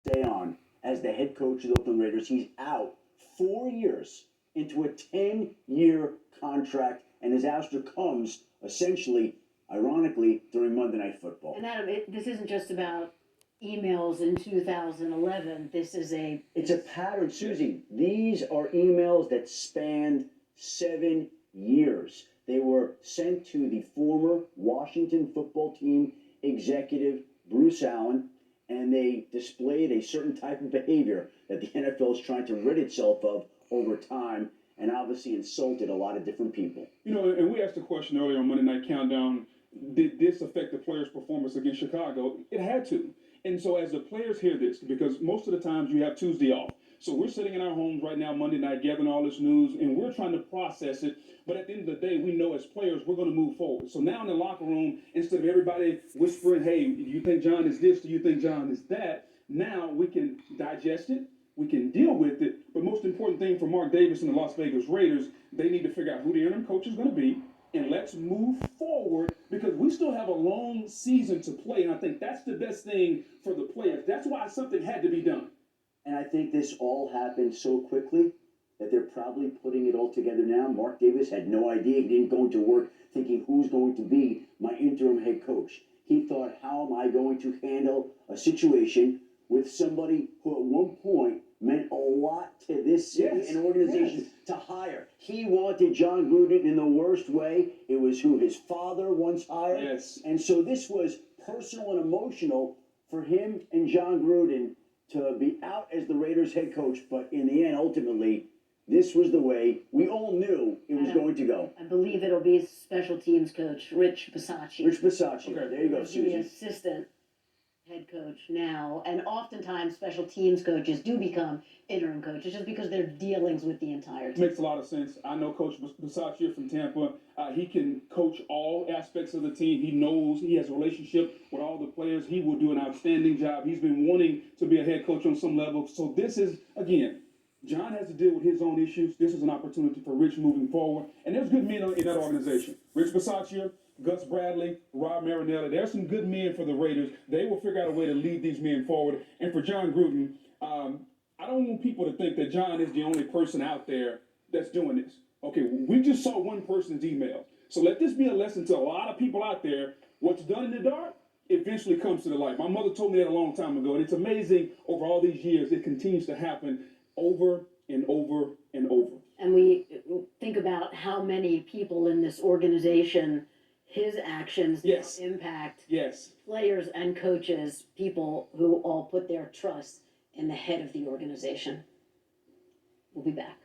stay on as the head coach of the Oakland Raiders. He's out 4 years into a 10-year contract, and his ouster comes essentially, ironically, during Monday Night Football. And Adam, this isn't just about emails in 2011. It's a pattern, Susie. These are emails that spanned 7 years. They were sent to the former Washington football team executive, Bruce Allen, and they displayed a certain type of behavior that the NFL is trying to rid itself of over time, and obviously insulted a lot of different people. You know, and we asked the question earlier on Monday Night Countdown, did this affect the players' performance against Chicago? It had to. And so as the players hear this, because most of the times you have Tuesday off, so we're sitting in our homes right now, Monday night, gathering all this news, and we're trying to process it. But at the end of the day, we know as players, we're going to move forward. So now in the locker room, instead of everybody whispering, hey, do you think John is this? Do you think John is that? Now we can digest it. We can deal with it. But most important thing for Mark Davis and the Las Vegas Raiders, they need to figure out who the interim coach is going to be. And let's move forward because we still have a long season to play. And I think that's the best thing for the players. That's why something had to be done. And I think this all happened so quickly that they're probably putting it all together now. Mark Davis had no idea. He didn't go into work thinking who's going to be my interim head coach. He thought, how am I going to handle a situation with somebody who at one point meant a lot to this city and organization to hire. He wanted John Gruden in the worst way. It was who his father once hired. Yes. And so this was personal and emotional for him and John Gruden to be out as the Raiders head coach. But in the end, ultimately, this was the way we all knew it was going to go. I believe it'll be special teams coach Rich Bisaccia. Rich Bisaccia. Okay. There you go, The Susie. assistant head coach now, and oftentimes special teams coaches do become interim coaches just because they're dealings with the entire team. Makes a lot of sense. I know Coach Bisaccia from Tampa. He can coach all aspects of the team. He knows, he has a relationship with all the players. He will do an outstanding job. He's been wanting to be a head coach on some level. So this is, again, John has to deal with his own issues. This is an opportunity for Rich moving forward. And there's good men in that organization. Rich Bisaccia, Gus Bradley, Rob Marinelli. There's some good men for the Raiders. They will figure out a way to lead these men forward. And for John Gruden, I don't want people to think that John is the only person out there that's doing this. Okay, we just saw one person's email. So let this be a lesson to a lot of people out there. What's done in the dark eventually comes to the light. My mother told me that a long time ago, and it's amazing over all these years it continues to happen over and over and over. And we think about how many people in this organization, his actions impact players and coaches, people who all put their trust in the head of the organization. We'll be back.